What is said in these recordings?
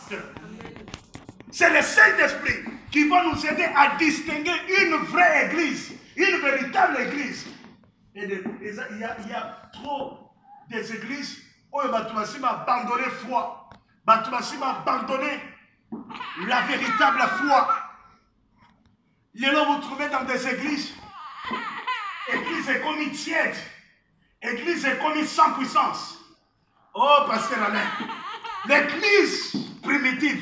pasteur. C'est le Saint-Esprit qui va nous aider à distinguer une vraie église, une véritable église. Et il y a trop des églises où ils ont abandonné la foi. Ils ont abandonné la véritable foi. Là, vous trouvez dans des églises, église est comme tiède, église est comme sans puissance. Oh, pasteur Alain, l'église primitive,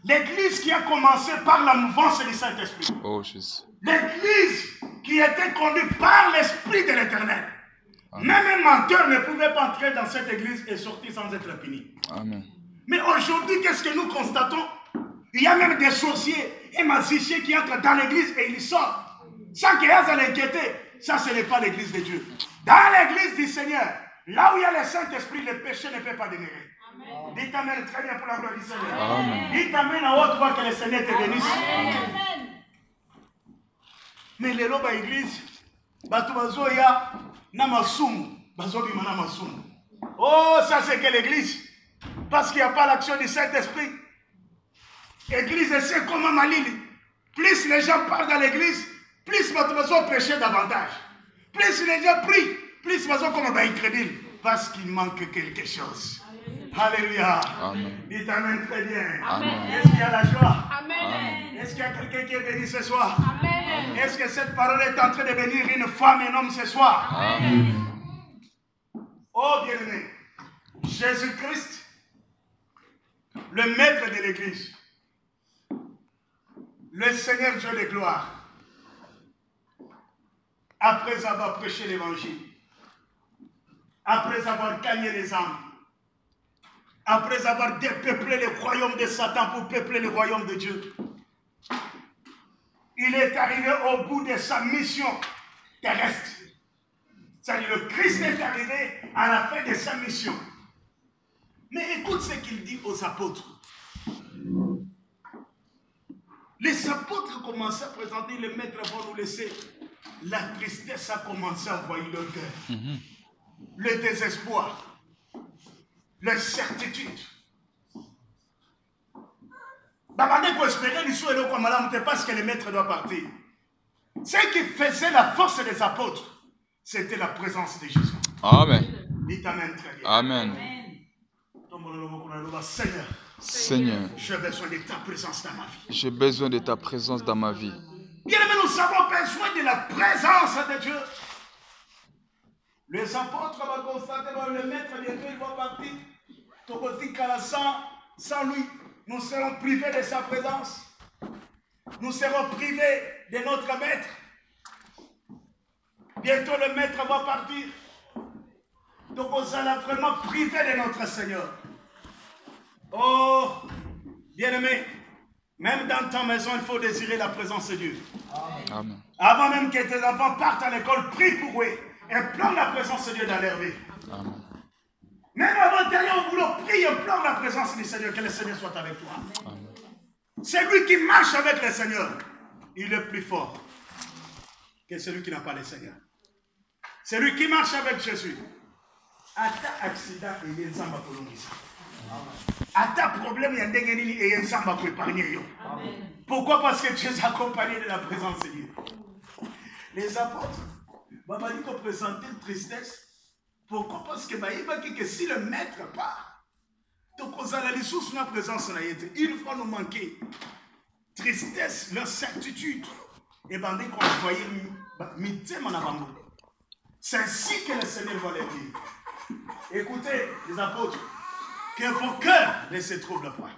l'église qui a commencé par la mouvance du Saint-Esprit. Oh, Jésus. L'église qui était conduite par l'Esprit de l'Éternel. Même un menteur ne pouvait pas entrer dans cette église et sortir sans être puni. Amen. Mais aujourd'hui, qu'est-ce que nous constatons? Il y a même des sorciers et magiciens qui entrent dans l'église et ils sortent. Sans qu'il y ait à l'inquiéter. Ça, ce n'est pas l'église de Dieu. Dans l'église du Seigneur, là où il y a le Saint-Esprit, le péché ne peut pas demeurer. Dites Amen très bien pour la gloire du Seigneur. Amen. Dites Amen à haute voix que le Seigneur te bénisse. Amen. Mais les lobes à l'église, Batubazo ya Namasum, Bazobi Manamasum. Oh, ça c'est que l'église. Parce qu'il n'y a pas l'action du Saint-Esprit. L'église, c'est comme un Malili. Plus les gens parlent dans l'église, plus Batubazo prêcher davantage. Plus les gens prient, plus Bazo comme un incrédule. Parce qu'il manque quelque chose. Alléluia. Amen. Dites Amen très bien. Amen. Est-ce qu'il y a la joie? Amen. Est-ce qu'il y a quelqu'un qui est béni ce soir? Amen. Est-ce que cette parole est en train de bénir une femme et un homme ce soir? Amen. Oh bien-aimé, Jésus-Christ, le maître de l'église, le Seigneur Dieu de gloire, après avoir prêché l'évangile, après avoir gagné les âmes, après avoir dépeuplé le royaume de Satan pour peupler le royaume de Dieu, il est arrivé au bout de sa mission terrestre. C'est-à-dire le Christ est arrivé à la fin de sa mission. Mais écoute ce qu'il dit aux apôtres. Les apôtres commençaient à présenter, les maîtres vont nous laisser. La tristesse a commencé à envahir leur cœur. Le désespoir. L'incertitude. Parce que le maître doit partir. Ce qui faisait la force des apôtres, c'était la présence de Jésus. Amen. Dites Amen très bien. Amen. Seigneur, Seigneur, j'ai besoin de ta présence dans ma vie. j'ai besoin de ta présence dans ma vie. Bien aimé, nous avons besoin de la présence de Dieu. Les apôtres vont constater que le maître bientôt il va partir. Sans lui, nous serons privés de sa présence. Nous serons privés de notre maître. Bientôt le maître va partir. Donc on sera vraiment privé de notre Seigneur. Oh, bien-aimé, même dans ta maison, il faut désirer la présence de Dieu. Amen. Avant même que tes enfants partent à l'école, prie pour eux et plante la présence de Dieu dans leur vie. Amen. Même avant d'aller au boulot, prie et plante la présence du Seigneur, que le Seigneur soit avec toi. Amen. Celui qui marche avec le Seigneur, il est plus fort que celui qui n'a pas le Seigneur. Celui qui marche avec Jésus, à ta accident, il y a un samba pour nous. À ta problème, il y a un déguenini et un samba pour épargner. Pourquoi? Parce que tu es accompagné de la présence de Dieu. Les apôtres, Baba dit qu'on présentait une tristesse. Pourquoi? Parce que si le maître part, donc on a la source de la présence, il faut nous manquer. Tristesse, l'incertitude. Et bien, dès qu'on voyait c'est ainsi que le Seigneur va les dire. Écoutez, les apôtres, que vos cœurs ne se troublent point.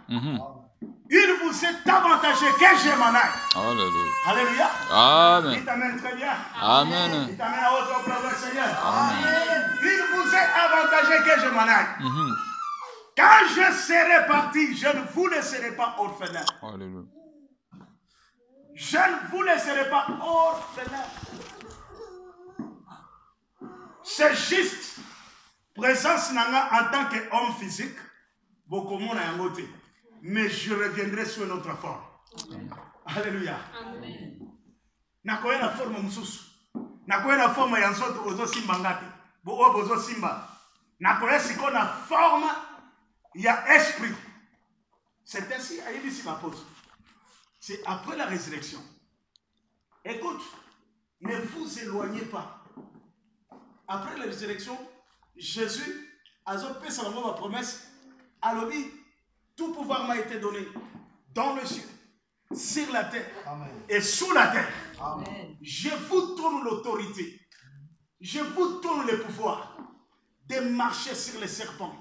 Il vous est avantagé que je m'en aille. Alléluia. Alléluia. Amen. Dites Amen très bien. Amen. Dites Amen à votre gloire, Seigneur. Amen. Il vous est avantagé que je m'en aille. Quand je serai parti, je ne vous laisserai pas orphelin. Alléluia. Je ne vous laisserai pas orphelin. C'est juste. Présence nanga en tant qu'homme physique, beaucoup de monde a un côté. Mais je reviendrai sur une autre forme. Alléluia. Amen. Nakoye la forme msusu. Nakoye la forme ya nsoto ozo simba ngati. Bo ozo simba. Nakoye siko na forme ya esprit. C'est ainsi, ici l'apôtre. C'est après la résurrection. Écoute, ne vous éloignez pas. Après la résurrection, Jésus a fait sa promesse. Alors, tout pouvoir m'a été donné dans le ciel, sur la terre et sous la terre. Amen. Je vous donne l'autorité. Je vous donne le pouvoir de marcher sur les serpents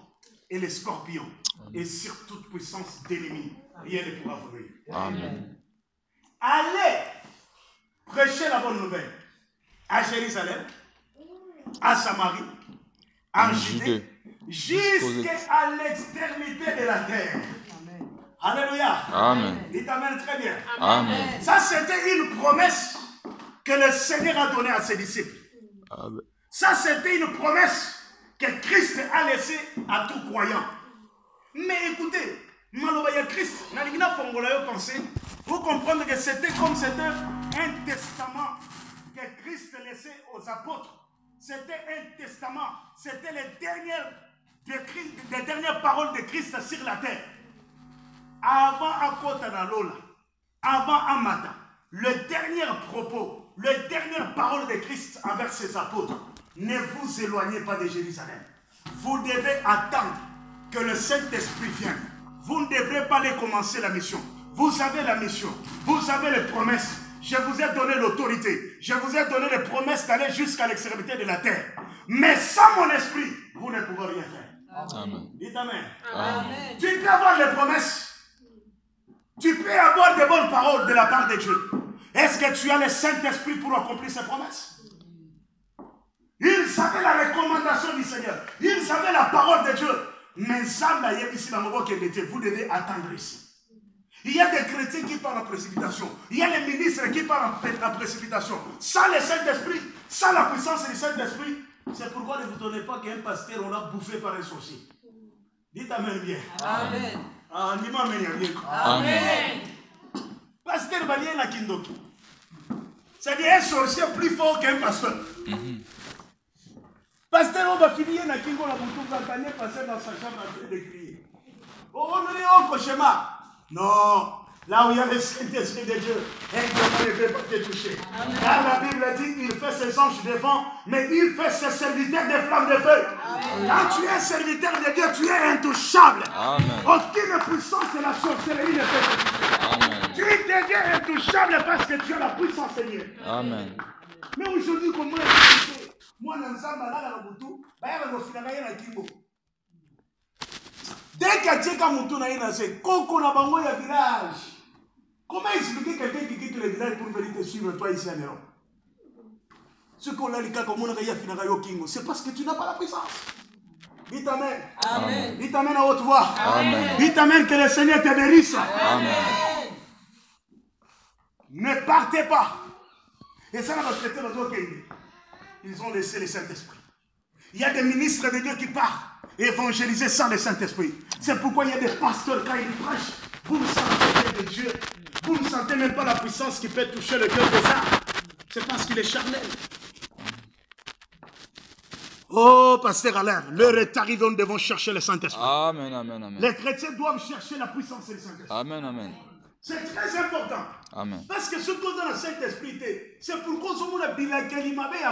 et les scorpions. Amen. Et sur toute puissance d'ennemi. Rien ne pourra vous nuire. Amen. Allez prêcher la bonne nouvelle à Jérusalem, à Samarie, en Judée, jusqu'à l'extrémité de la terre. Amen. Alléluia. Amen. Il t'amène très bien. Amen. Ça, c'était une promesse que le Seigneur a donnée à ses disciples. Amen. Ça, c'était une promesse que Christ a laissée à tout croyant. Mais écoutez, Malobaya Christ, vous comprenez que c'était comme c'était un testament que Christ laissait aux apôtres. C'était un testament, c'était les dernières paroles de Christ sur la terre. Avant Akotanalola, avant Amata, le dernier propos, les dernières paroles de Christ envers ses apôtres. Ne vous éloignez pas de Jérusalem. Vous devez attendre que le Saint-Esprit vienne. Vous ne devrez pas aller commencer la mission. Vous avez la mission. Vous avez les promesses. Je vous ai donné l'autorité. Je vous ai donné les promesses d'aller jusqu'à l'extrémité de la terre. Mais sans mon esprit, vous ne pouvez rien faire. Amen. Dites Amen. Amen. Tu peux avoir les promesses. Tu peux avoir de bonnes paroles de la part de Dieu. Est-ce que tu as le Saint-Esprit pour accomplir ces promesses? Ils savaient la recommandation du Seigneur. Ils savaient la parole de Dieu. Mais vous devez attendre ici. Il y a des chrétiens qui parlent en précipitation. Il y a les ministres qui parlent en précipitation. Sans le Saint-Esprit, sans la puissance du Saint-Esprit, c'est pourquoi ne vous donnez pas qu'un pasteur on l'a bouffé par un sorcier. Dites Amen bien. Amen. Ah, dis-moi Amen bien. Amen. Pasteur Balien la Kindoki. C'est-à-dire un sorcier plus fort qu'un pasteur. Pasteur, on va finir dans Kingo la boutou, va gagner passer dans sa chambre en train de crier. Oh, on est au cauchemar. Non, là où il y a le Saint-Esprit de Dieu, un démon ne peut pas te toucher. Car la Bible dit qu'il fait ses anges de vent, mais il fait ses serviteurs des flammes de feu. Quand tu es serviteur de Dieu, tu es intouchable. Amen. Aucune puissance de la sorcellerie ne peut te toucher. Tu deviens intouchable parce que tu as la puissance de Dieu. Amen. Mais aujourd'hui, comment est-ce que moi, dans la boutou, dès que tu as mon village, comment expliquer quelqu'un qui quitte le village pour venir te suivre toi ici en Europe? Ce qu'on a dit comme c'est parce que tu n'as pas la puissance. Dites Amen. Amen. Dites Amen à haute voix. Amen. Dites Amen, que le Seigneur te bénisse. Amen. Ne partez pas. Et ça, on va traiter notre autre. Ils ont laissé le Saint-Esprit. Il y a des ministres de Dieu qui partent évangéliser sans le Saint-Esprit. C'est pourquoi il y a des pasteurs, quand ils prêchent, vous ne sentez pas de Dieu. Vous ne sentez même pas la puissance qui peut toucher le cœur des âmes. C'est parce qu'il est charnel. Oh, pasteur Alain, l'heure est arrivée, nous devons chercher le Saint-Esprit. Amen, amen, amen. Les chrétiens doivent chercher la puissance du Saint-Esprit. Amen, amen. C'est très important. Amen. Parce que ce qu'on a dans le Saint-Esprit, c'est pourquoi nous avons la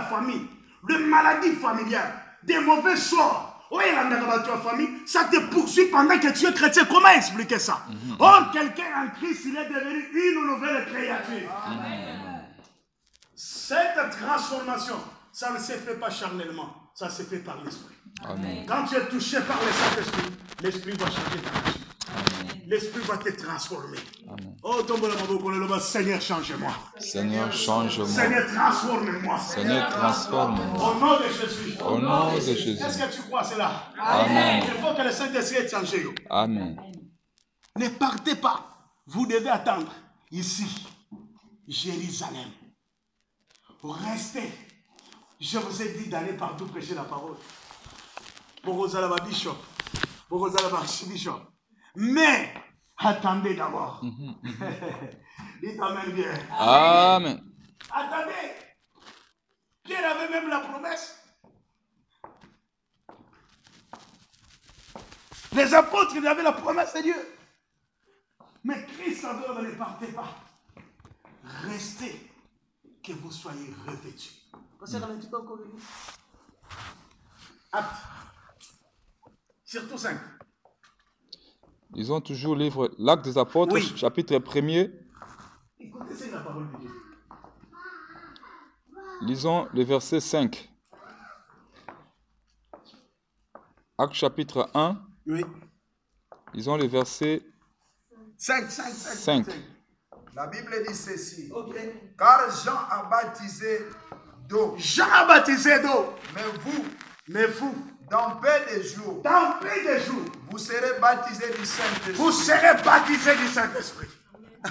famille, de maladies familiales, des mauvais sorts. Oh, il y a la famille, ça te poursuit pendant que tu es chrétien. Comment expliquer ça? Or, quelqu'un en Christ, il est devenu une nouvelle créature. Amen. Cette transformation, ça ne se fait pas charnellement, ça se fait par l'Esprit. Quand tu es touché par le Saint-Esprit, l'Esprit va changer ta vie. L'Esprit va te transformer. Amen. Oh, Seigneur, change-moi. Seigneur, change-moi. Seigneur, transforme-moi. Seigneur, transforme-moi. Au nom de Jésus. Au nom de Jésus. Est-ce que tu crois cela? Amen. Il faut que le Saint-Esprit ait changé. Amen. Ne partez pas. Vous devez attendre ici, Jérusalem. Restez. Je vous ai dit d'aller partout prêcher la parole. Pour Rosalaba Bishop. Pour Rosalaba Archibishop. Mais, attendez d'abord. Dites Amen bien. Amen. Attendez. Pierre avait même la promesse. Les apôtres, ils avaient la promesse de Dieu. Mais Christ en dehors, ne partez pas. Restez, que vous soyez revêtus. Acte. Surtout 5. Lisons toujours le livre L'Acte des Apôtres, Oui. chapitre 1er. Écoutez, c'est la parole de Dieu. Lisons le verset 5. Acte chapitre 1. Oui. Lisons le verset 5. La Bible dit ceci. Ok. Car Jean a baptisé d'eau. Jean a baptisé d'eau. Mais vous, Dans dans peu de jours, vous serez baptisés du Saint-Esprit. vous serez baptisés du Saint-Esprit.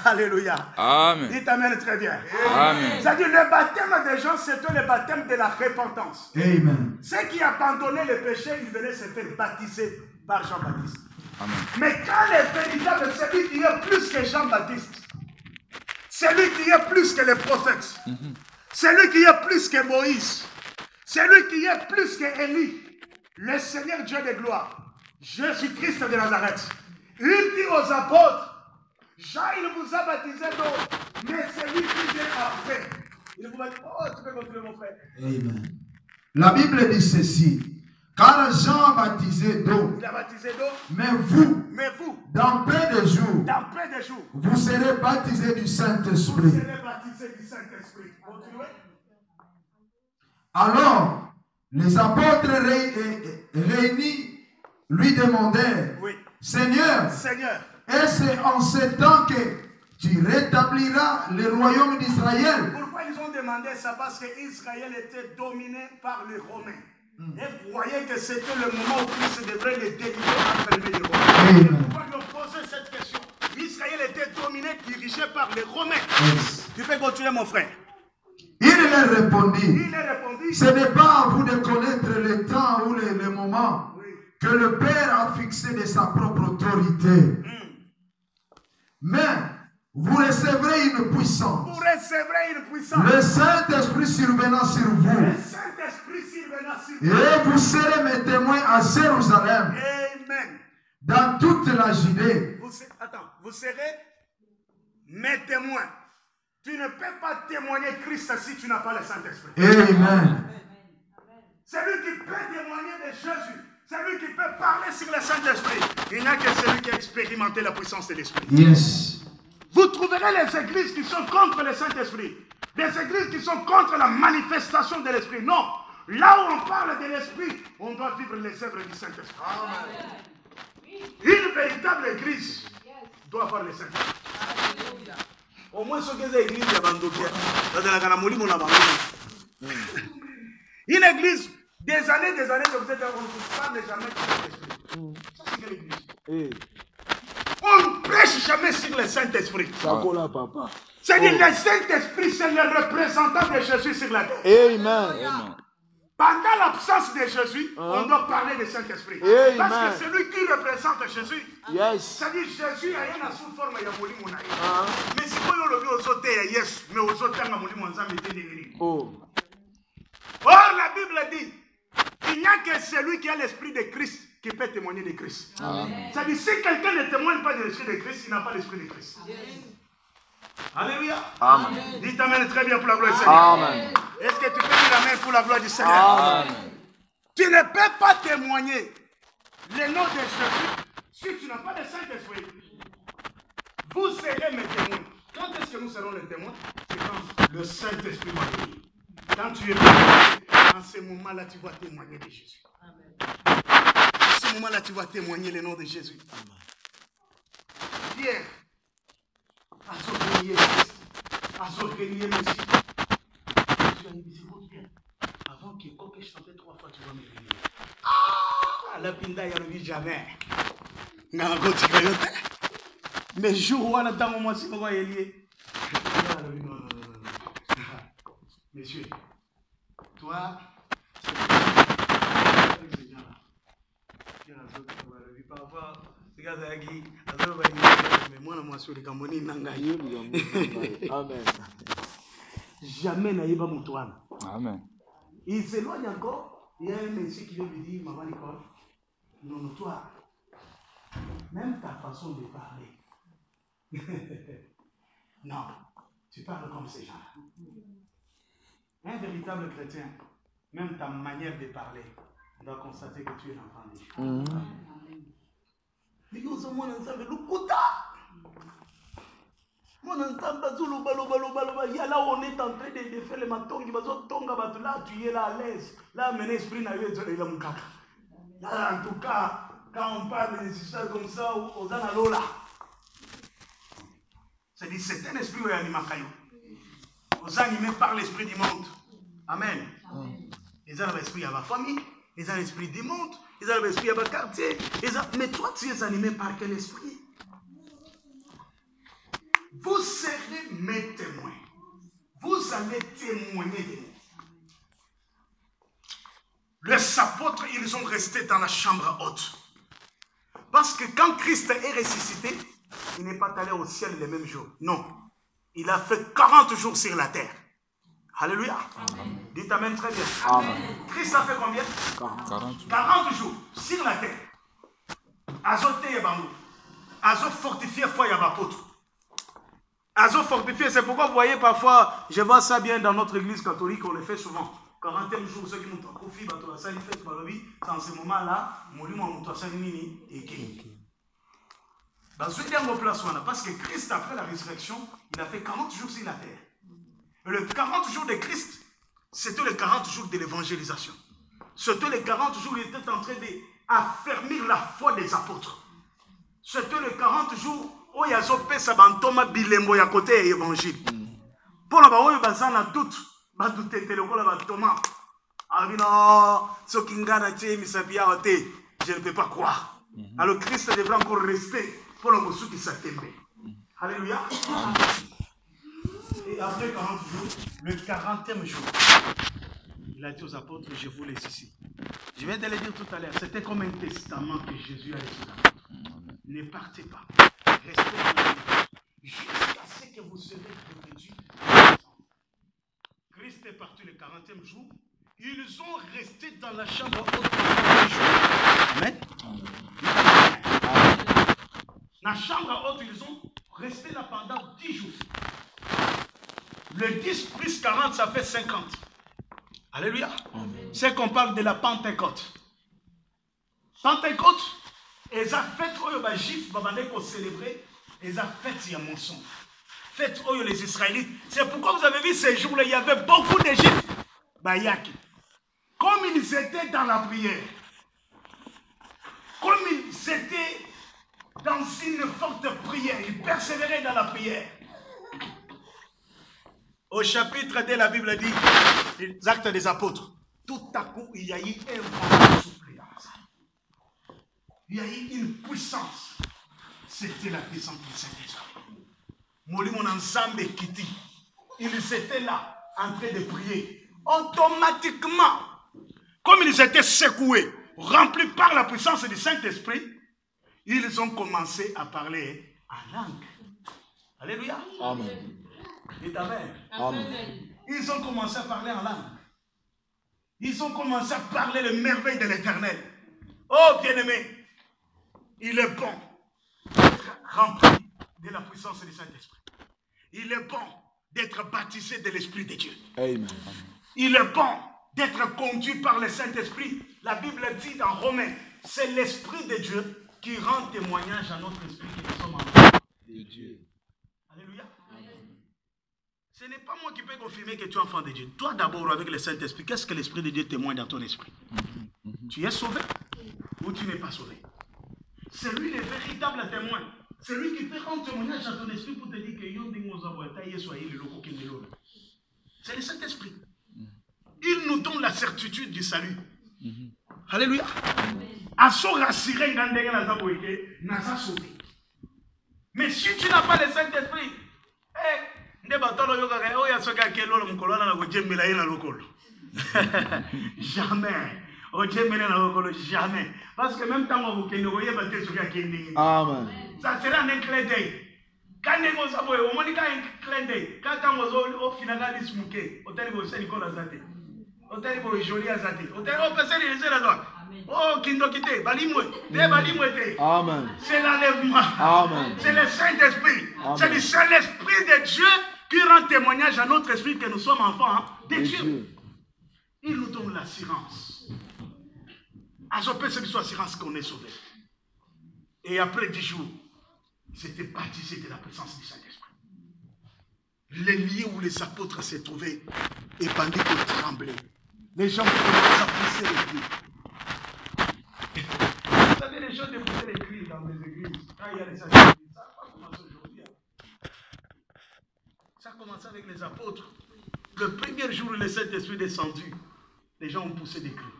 Alléluia. Amen. Dites Amen très bien. Amen. C'est-à-dire le baptême des gens, c'était le baptême de la repentance. Amen. Ceux qui abandonnaient le péché, ils venaient se faire baptiser par Jean-Baptiste. Amen. Mais quand les véritables, celui qui est plus que Jean-Baptiste, celui qui est plus que les prophètes, celui qui est plus que Moïse, celui qui est plus que Élie, le Seigneur Dieu de gloire, Jésus-Christ de Nazareth, il dit aux apôtres, Jean, il vous a baptisé d'eau, mais celui qui vient après, il vous va dire, oh, tu peux continuer mon frère. Amen. La Bible dit ceci. Car Jean a baptisé d'eau. Il a baptisé d'eau, Mais vous, dans peu de jours, vous serez baptisés du vous Saint-Esprit. serez baptisés du Saint-Esprit. Continuez. Alors, les apôtres réunis lui demandèrent, Oui. Seigneur, Seigneur, est-ce en ce temps que tu rétabliras le royaume d'Israël? pourquoi ils ont demandé ça? Parce qu'Israël était dominé par les Romains. Et croyaient que c'était le moment où Christ devrait les délivrer entre les mains des Romains. Amen. Pourquoi ils ont posé cette question? Israël était dominé, dirigé par les Romains. Yes. Tu peux continuer, mon frère. Il leur répondit, Il a répondu, ce n'est pas à vous de connaître le temps ou le moment oui. que le Père a fixé de sa propre autorité. Mais vous recevrez une puissance. Vous recevrez une puissance. Le Saint-Esprit survenant sur Le vous. Saint-Esprit survenant sur Et vous serez mes témoins à Jérusalem, Amen. dans toute la Judée. Vous serez mes témoins. Tu ne peux pas témoigner Christ si tu n'as pas le Saint-Esprit. Amen. Celui qui peut témoigner de Jésus, celui qui peut parler sur le Saint-Esprit, il n'y a que celui qui a expérimenté la puissance de l'Esprit. Yes. Vous trouverez les églises qui sont contre le Saint-Esprit, des églises qui sont contre la manifestation de l'Esprit. Non, là où on parle de l'Esprit, on doit vivre les œuvres du Saint-Esprit. Une véritable église doit avoir le Saint-Esprit. Au moins, ce que c'est l'église de Bandokia, une église, des années, que vous êtes on ne vous parle jamais du Saint-Esprit. Ça, c'est quelle église? On ne prêche jamais sur le Saint-Esprit. C'est-à-dire le Saint-Esprit, c'est le représentant de Jésus sur la terre. Amen. Pendant l'absence de Jésus, on doit parler du Saint-Esprit. Parce que celui qui représente Jésus, c'est-à-dire Jésus a rien sous forme de molimo. Mais si vous avez aux autres, yes, mais aux autres, il y a molimo. Or, la Bible dit, il n'y a que celui qui a l'esprit de Christ qui peut témoigner de Christ. C'est-à-dire, si quelqu'un ne témoigne pas de l'esprit de Christ, il n'a pas l'esprit de Christ. Alléluia. Amen. Dites Amen très bien pour la gloire du Seigneur. Amen. Est-ce que tu peux dire Amen pour la gloire du Seigneur? Amen. Tu ne peux pas témoigner le nom de Jésus si tu n'as pas de Saint-Esprit. Vous serez mes témoins. Quand est-ce que nous serons les témoins? C'est quand le Saint-Esprit va venir. Quand tu es témoin, en ce moment-là, tu vas témoigner de Jésus. En ce moment-là, tu vas témoigner le nom de Jésus. Pierre, avant que je chantais 3 fois, tu vas me réveiller. Ah, la pinda, il n'y a le jamais. Mais jour où on a dans mon moment, si on va y aller. Messieurs, toi, jamais naïba moutouane. Amen. Il s'éloigne encore. Il y a un monsieur qui vient lui dire, maman Nicole, non, toi, même ta façon de parler, Non, tu parles comme ces gens-là. Un véritable chrétien, même ta manière de parler, on doit constater que tu es l'enfant de Dieu. Mais nous sommes ensemble, le kouta. Mon entend Zulu balo. Il y a là où on est en train de faire les matongi, là tu es là à l'aise. Là, mon esprit n'a eu de la. Là, en tout cas, quand on parle des histoires comme ça, aux analola. C'est-à-dire, c'est un esprit où il y a des macaillots. Aux animés par l'esprit du monde. Amen. Ils ont l'esprit à la famille, ils ont l'esprit du monde, ils ont l'esprit à la quartier. Mais toi, tu es animé par quel esprit? Vous serez mes témoins. Vous allez témoigner de moi. Les apôtres, ils sont restés dans la chambre haute. Parce que quand Christ est ressuscité, il n'est pas allé au ciel le même jour. Non. Il a fait 40 jours sur la terre. Alléluia. Amen. Dites Amen très bien. Amen. Christ a fait combien? 40 jours sur la terre. Azoté Yabamou. Azo fortifié foi Yabapôtre. Azo fortifié, c'est pourquoi vous voyez parfois, je vois ça bien dans notre église catholique, on le fait souvent. 40e jour, ceux qui montent en profit, c'est en ce moment-là, parce que Christ, après la résurrection, il a fait 40 jours sur la terre. Et le 40 jours de Christ, c'était les 40 jours de l'évangélisation. C'était les 40 jours où il était en train d'affermir la foi des apôtres. C'était les 40 jours où il y a ce bantoma bilembo ya côté de l'évangile. Pour la baoye bazana doute, ba douter le ko la Thomas. Abino sokingana tie misapia ote, je ne peux pas croire. Alors Christ devrait encore rester pour le monsieur qui s'attendent. Alléluia. Et après 40 jours, le 40e jour, il a dit aux apôtres, je vous laisse ici. Je viens de le dire tout à l'heure, c'était comme un testament que Jésus a laissé aux apôtres. Ne partez pas. Restez jusqu'à ce que vous serez revêtus. Christ est parti le 40e jour. Ils ont resté dans la chambre haute pendant 10 jours. Amen. Dans la chambre haute, ils ont resté là pendant 10 jours. Le 10 plus 40, ça fait 50. Alléluia. C'est qu'on parle de la Pentecôte. Pentecôte, ils ont fait les Juifs, ils ont célébré, ils ont fait un mensonge. Faites les Israélites. C'est pourquoi vous avez vu ces jours-là, il y avait beaucoup de Juifs. Comme ils étaient dans la prière, comme ils étaient dans une forte prière, ils persévéraient dans la prière. Au chapitre 2, la Bible dit, les actes des apôtres, tout à coup, il y a eu un vent de suppléance. Il y a eu une puissance. C'était la puissance du Saint-Esprit. Mon ensemble Kiti, ils étaient là, en train de prier. Automatiquement, comme ils étaient secoués, remplis par la puissance du Saint-Esprit, ils ont commencé à parler en langue. Alléluia. Amen. Dites Amen. Amen. Ils ont commencé à parler en langue. Ils ont commencé à parler les merveilles de l'Éternel. Oh bien-aimé, il est bon d'être rempli de la puissance du Saint-Esprit. Il est bon d'être baptisé de l'Esprit de Dieu. Amen. Il est bon d'être conduit par le Saint-Esprit. La Bible dit dans Romains, c'est l'Esprit de Dieu qui rend témoignage à notre esprit que nous sommes enfants de Dieu. Alléluia. Amen. Ce n'est pas moi qui peux confirmer que tu es enfant de Dieu. Toi d'abord avec le Saint-Esprit, qu'est-ce que l'Esprit de Dieu témoigne dans ton esprit? Tu es sauvé ou tu n'es pas sauvé? C'est lui le véritable témoin. C'est lui qui peut rendre témoignage à ton esprit pour te dire que c'est le Saint-Esprit. Il nous donne la certitude du salut. Alléluia. Mais si tu n'as pas le Saint-Esprit, jamais. Jamais. Parce que même temps vous Amen. Ça sera un clin d'œil. Quand vous avez un clin d'œil, quand vous avez au final des smoké, au terme de Nicolas Zate, au terme de Jolie Azate, au terme de personne de la droite. Oh, Kindokite, Balimwe, Amen. C'est l'enlèvement. Amen. C'est le Saint-Esprit. C'est l'Esprit de Dieu qui rend témoignage à notre esprit que nous sommes enfants de Dieu. Il nous donne l'assurance. C'est l'assurance qu'on est sauvé. Et après 10 jours, c'était baptisé de la présence du Saint-Esprit. Les lieux où les apôtres s'est trouvés, et pendant qu'ils tremblaient, les gens commencent à pousser les cris. Vous savez, les gens de pousser les cris dans les églises, quand il y a les apôtres, ça n'a pas commencé aujourd'hui. Ça a commencé avec les apôtres. Le premier jour où le Saint-Esprit est descendu, les gens ont poussé des cris.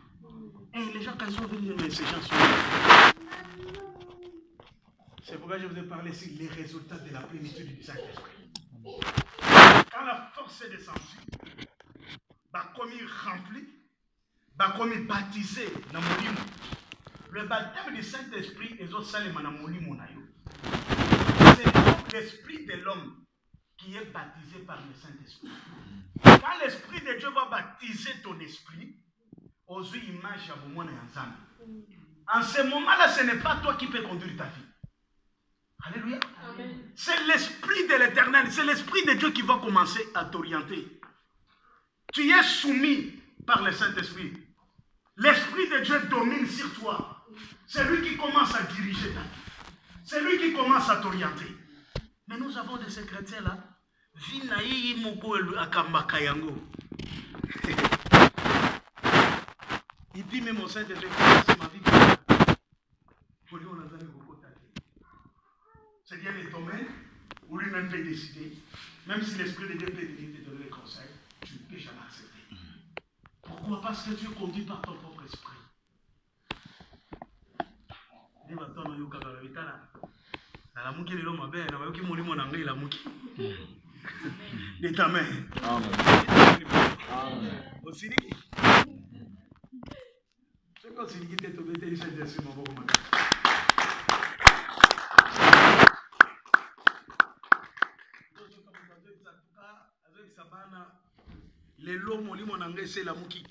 Et les gens, quand ils sont venus, mais ces gens sont là. C'est pourquoi je vous ai parlé ici les résultats de la plénitude du Saint-Esprit. Quand la force est descendue, comme il rempli, comme il baptisé dans mon lit. Le baptême du Saint-Esprit est au salima dans mon lit. C'est l'esprit de l'homme qui est baptisé par le Saint-Esprit. Quand l'Esprit de Dieu va baptiser ton esprit, aux yeux image à vous. En ce moment-là, ce n'est pas toi qui peux conduire ta vie. Alléluia. C'est l'Esprit de l'Éternel, c'est l'Esprit de Dieu qui va commencer à t'orienter. Tu es soumis par le Saint-Esprit. L'Esprit de Dieu domine sur toi. C'est lui qui commence à diriger ta vie. C'est lui qui commence à t'orienter. Mais nous avons des chrétiens là. Il dit même au Saint-Esprit, c'est ma vie. C'est bien les domaines où lui-même peut décider. Même si l'Esprit de Dieu peut te donner les conseils, tu ne peux jamais accepter. Pourquoi? Parce que Dieu conduit par ton propre esprit. De ta main. Amen. Lelo molimo nange c'est la muki.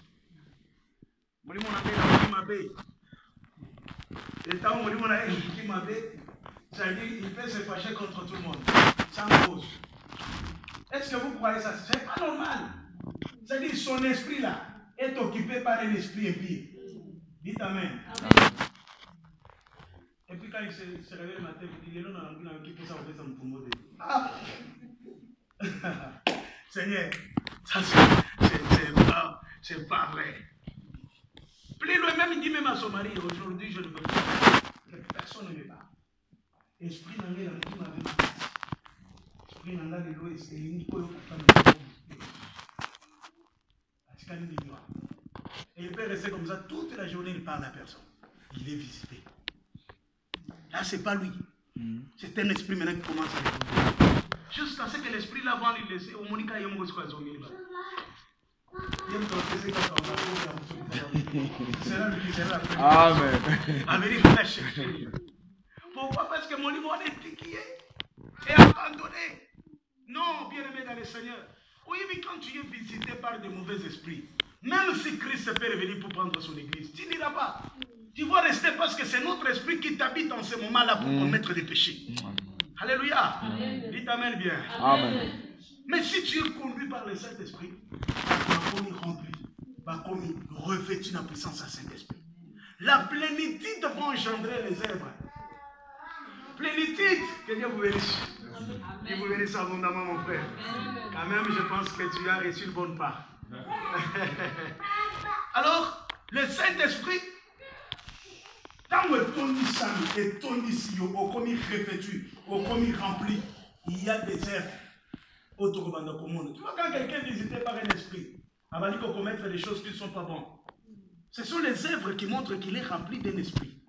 Molimo nange la muki mabe. Et tant molimo nange la muki mabe, ça dit il peut se fâcher contre tout le monde, sans cause. Est-ce que vous croyez ça? C'est pas normal. C'est-à-dire son esprit là est occupé par un esprit impie. Dites Amen. Amen. Et puis quand il se réveille le matin, il dit, ah! Seigneur, ça c'est pas vrai. Plus loin même, il dit même à son mari, aujourd'hui je ne veux pas. Personne ne veut pas. Esprit n'a rien à dire. Esprit n'a rien à dire. Et il peut rester comme ça toute la journée, il parle à personne. Il est visité. Là, ce n'est pas lui. C'est un esprit maintenant qui commence à répondre. Jusqu'à ce que l'esprit là va lui laisser. Amen. Pourquoi? Parce que mon niveau est étiquillé et abandonné. Non, bien-aimé dans le Seigneur. Oui, mais quand tu es visité par de mauvais esprits, même si Christ peut revenir pour prendre son église, tu n'iras pas. Tu vas rester parce que c'est notre esprit qui t'habite en ce moment-là pour commettre des péchés. Alléluia. Dites Amen bien. Amen. Mais si tu es conduit par le Saint-Esprit, comme il remplit, comme il revêtu la puissance du Saint-Esprit. La plénitude va engendrer les œuvres. Plénitude, que Dieu vous bénisse. Dieu vous bénisse abondamment, mon frère. Quand même, je pense que tu as reçu une bonne part. Alors, le Saint-Esprit, quand on est comme il revêtu, comme il remplit, il y a des œuvres autour de notre monde. Tu vois, quand quelqu'un est visité par un esprit, on va dire qu'on commettre des choses qui ne sont pas bonnes. Ce sont les œuvres qui montrent qu'il est rempli d'un esprit.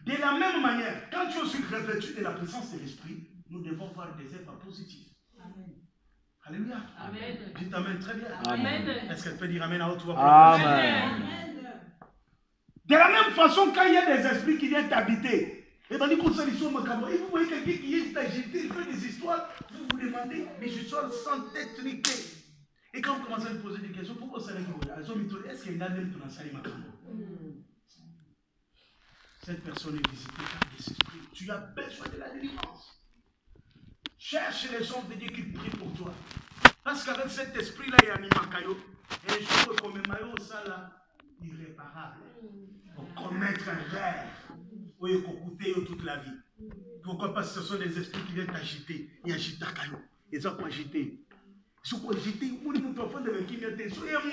De la même manière, quand tu es revêtu de la présence de l'esprit, nous devons voir des œuvres positives. Amen. Alléluia. Amen. Dites Amen très bien. Amen. Est-ce qu'elle peut dire Amen à haute voix? Amen. De la même façon, quand il y a des esprits qui viennent t'habiter, et bien, et vous voyez quelqu'un qui est agité, il fait des histoires, vous vous demandez, des histoires sans tête niquée. Et quand vous commencez à lui poser des questions, pourquoi ça est-ce qu'il y a une même dans Salim Makambo? Cette personne est visitée par des esprits. Tu as besoin de la délivrance. Cherche les hommes de Dieu qui prient pour toi. Parce qu'avec cet esprit-là, il y a un imakayo. Et un jour, comme un maillot, ça là, irréparable. Pour commettre un rêve. Oui, il faut coûter toute la vie. Pourquoi? Parce que ce sont des esprits qui viennent t'agiter. Il y a agita kayo. Ils ont agité. Ils sont agités. Ils ont enfant de qui vient t'aider. Et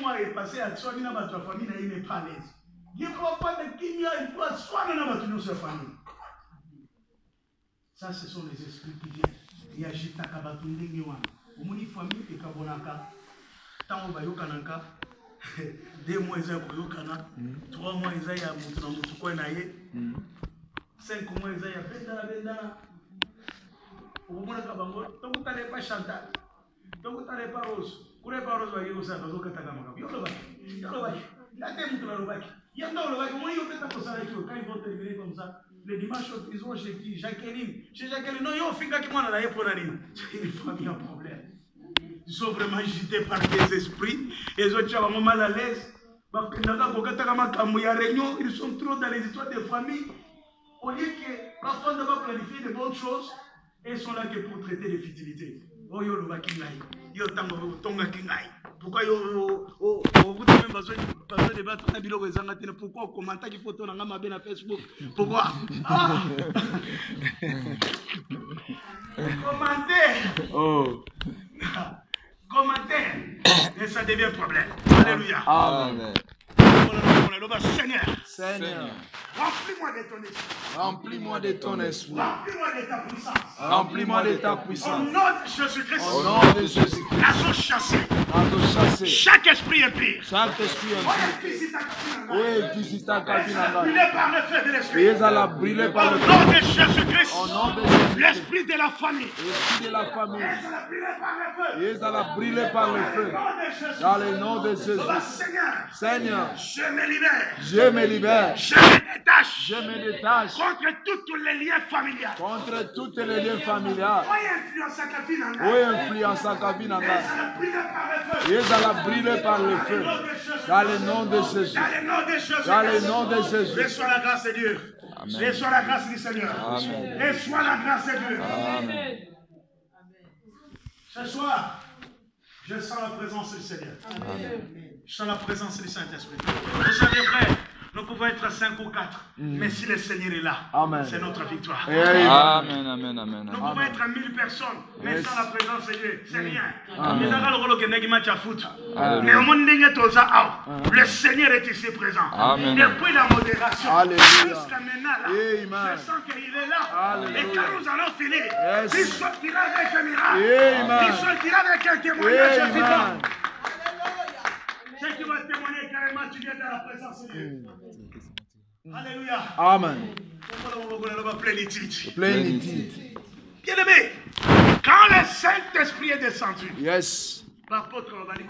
moi, il est passé à soi, il n'a pas de famille, il n'est pas à l'aise. Il ne faut pas de qui il faut soit il n'a pas de sa famille. Ça, ce sont les esprits qui viennent. Il y a agita kabatundingi wana. Au moins, famille et kabonaka. Tant on va yokanaka. 2 mois ils ont yokanaka. 3 mois ils ont mutukwa naye. 5 mois ils ont bendana. Au moins kabango. Donc tu n'allais pas chanter. Donc tu n'allais pas rose. Kure pas rose va yosa dans le katagamaka. Yolo baki. La tête mutu la lobaki. Yanda lobaki. Moi yo peut-être pour ça avec eux. Quand ils vont terminer comme ça. Le dimanche, ils vont chez qui? Jacqueline. Chez Jacqueline. Non, yo finga qui m'a n'a pour la ligne. Il faut bien un problème. Ils sont vraiment agités par des esprits. Et les autres sont mal à l'aise. Ils sont trop dans les histoires de famille. Au lieu que parfois de planifier de bonnes choses, ils sont là que pour traiter les futilités. Oh yo le bakingai. Yo tango tonga kingai. Pourquoi yo vous avez même besoin de battre un bilot aux angatines? Pourquoi commenter qui photo dans ma bien à Facebook? Pourquoi? Commenter. Oh. Commentaire. Et ça devient un problème. Alléluia. Amen. Seigneur, remplis-moi de ton esprit. Remplis-moi de ton esprit. Remplis-moi de ta puissance. Remplis-moi de ta Au puissance. nom de Jésus-Christ. Au nom de Jésus-Christ. Laissons chasser Chasser chaque esprit impur. chaque esprit Oui, visita kabinanga. brûlé par le feu de l'esprit. Et à la brûler Au par le nom de Jésus-Christ. Au nom de Jésus. L'esprit de la famille. L'esprit de la famille. Et à la brûler par le feu. Et à la brûler par le feu. Dans le nom de Jésus. Seigneur, je me libère. je me libère. Je me détache. Je me détache contre tous les liens familiaux. contre toutes les liens familiales. Oui, influence à Kabinanga. Oui, influence à Kabinanga. Et à la Et brûler par le feu. à la brûler par le feu. Dans le nom de Jésus. Dans le nom de Jésus. Dans le nom de Jésus. Reçois la grâce de Dieu. Reçois la grâce du Seigneur. Amen. Reçois la grâce de Dieu. Amen. Ce soir, je sens la présence du Seigneur. Je sens la présence du Saint-Esprit. Vous savez, frère, nous pouvons être 5 ou 4, mais si le Seigneur est là, c'est notre victoire. Amen, amen, amen. Nous pouvons être 1000 personnes, mais sans la présence de Dieu, c'est rien. Amen. Mais au monde le Seigneur est ici présent. Amen. Depuis la modération, Alléluia. jusqu'à maintenant, là, Amen. je sens qu'il est là. Alléluia. Et quand nous allons finir, Yes. il sortira avec un miracle. Amen. Il sortira avec un témoignage Amen. vivant. Ceux qui vont témoigner carrément, tu viens dans la présence de Dieu. Alléluia. Amen. Plénitude. Plénitude. Bien-aimé, quand le Saint-Esprit est descendu, Yes. par contre, on va dire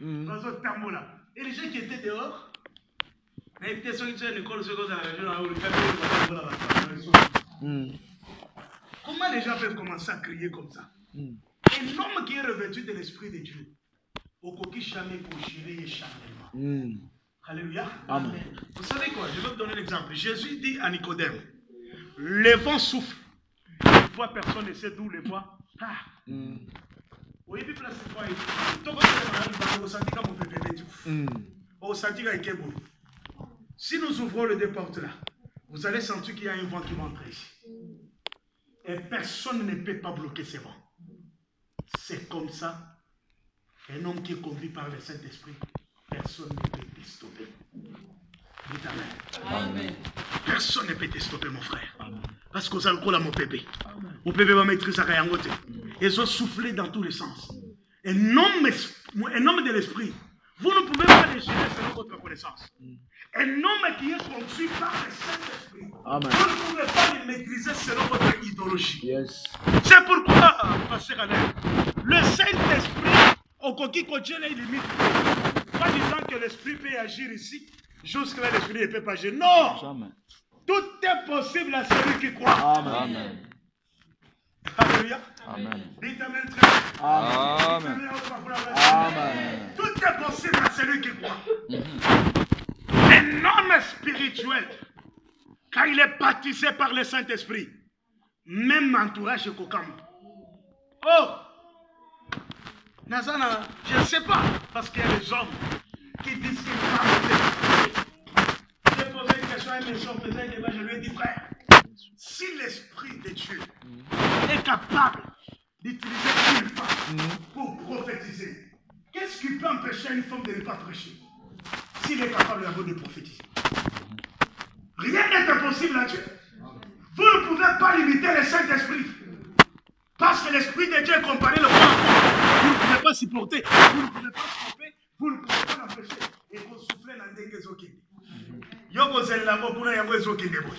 dans un tambour là, et les gens qui étaient dehors, comment les gens peuvent commencer à crier comme ça? Un homme qui est revêtu de l'Esprit de Dieu, au coquille jamais pour gérer charnellement. Alléluia. Amen. Vous savez quoi? Je vais vous donner l'exemple. Jésus dit à Nicodème, le vent souffle. Une fois, personne ne sait d'où le vent. Oui, puis place de foi. Si nous ouvrons les deux portes là, vous allez sentir qu'il y a un vent qui va entrer ici. Et personne ne peut pas bloquer ce vent. C'est comme ça. Un homme qui est conduit par le Saint-Esprit, personne ne peut te stopper. Dites Amen. Amen. Personne ne peut te stopper, mon frère. Amen. Parce que ça le colle à mon bébé. Mon bébé va maîtriser sa côté. Ils ont soufflé dans tous les sens. Un homme de l'esprit, vous ne pouvez pas le gérer selon votre connaissance. Un homme qui est conduit par le Saint-Esprit, vous ne pouvez pas le maîtriser selon votre idéologie. Yes. C'est pourquoi, pasteur Alain, le Saint-Esprit, au coquille coaching, il limite. Pas disant que l'Esprit peut agir ici, jusque-là l'Esprit ne peut pas agir. Non! Jamais. Tout est possible à celui qui croit. Amen. Alléluia. Amen. Dites Amen très bien. Amen. Amen. Tout est possible à celui qui croit. Un homme spirituel, quand il est baptisé par le Saint-Esprit, même entourage Kokam, Oh! Nazana, je ne sais pas. Parce qu'il y a des hommes qui disent qu'ils ne peuvent pas. J'ai posé une question à un monsieur, on faisait un débat, je lui ai dit, frère, si l'Esprit de Dieu est capable d'utiliser une femme pour prophétiser, qu'est-ce qui peut empêcher une femme de ne pas prêcher s'il est capable d'abord de prophétiser? Rien n'est impossible à Dieu. Vous ne pouvez pas limiter le Saint-Esprit. Parce que l'Esprit de Dieu est comparé le corps. Vous ne pouvez pas supporter, vous ne pouvez pas stopper, vous ne pouvez pas l'empêcher. Et vous soufflez dans des zoki. Yoko zelamo kuna yango zoki nebo.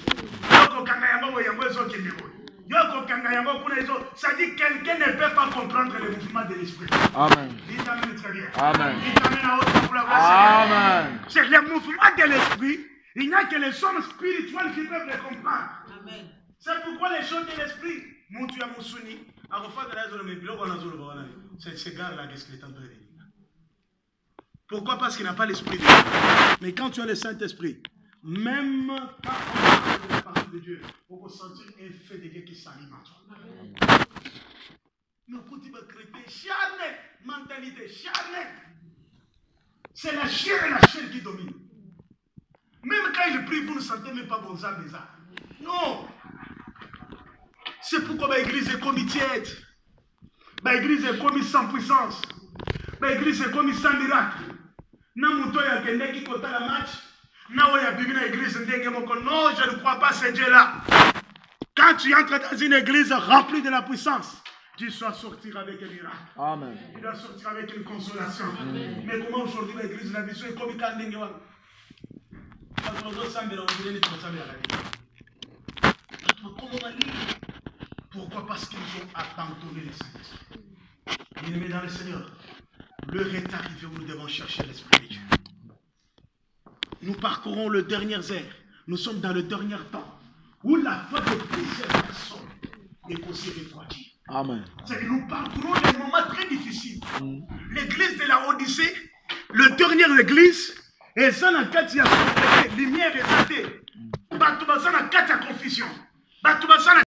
Yoko kanga yango zoki nebo. Yoko kanga yango kuna zo. Ça dit quelqu'un ne peut pas comprendre le mouvement de l'Esprit. Amen. Il t'amène très bien. Amen. Il t'amène à haute pour la grâce. Amen. C'est le mouvement de l'Esprit. Il n'y a que les hommes spirituels qui peuvent le comprendre. Amen. C'est pourquoi les choses de l'Esprit. Moutu ya musuni. C'est ce gars-là qu'est-ce qu'il est en train de dire. Pourquoi? Parce qu'il n'a pas l'Esprit de Dieu. Mais quand tu as le Saint-Esprit, même quand on parle de la parole de Dieu, on peut sentir un fait de Dieu qui s'anime en toi. Nos petits chrétiens, charnel, mentalité charnelle. C'est la chair et la chair qui domine. Même quand il prie, vous ne sentez même pas bon ça. Non. C'est pourquoi l'église est comme tiède. L'église est comme sans puissance. L'église est comme sans miracle. Namuto ya kende qui kota la match. Na ya bibi na église ndenge moko. Non, je ne crois pas ce Dieu-là. Quand tu entres dans une église remplie de la puissance, tu dois sortir avec un miracle. Amen. Tu dois sortir avec une consolation. Amen. Mais comment aujourd'hui l'église, la mission est comme Kandenge wa. Pourquoi? Parce qu'ils ont abandonné le Saint-Esprit. Bien-aimés dans le Seigneur, l'heure est arrivée où nous devons chercher l'Esprit de Dieu. Nous parcourons les dernières heures. Nous sommes dans le dernier temps où la foi de plusieurs personnes est aussi refroidie. Amen. C'est que nous parcourons des moments très difficiles. L'église de la Odyssée, le dernier église, et ça n'a qu'à dire, lumière est ratée. Batubasa n'a qu'à ta confusion. Batubasa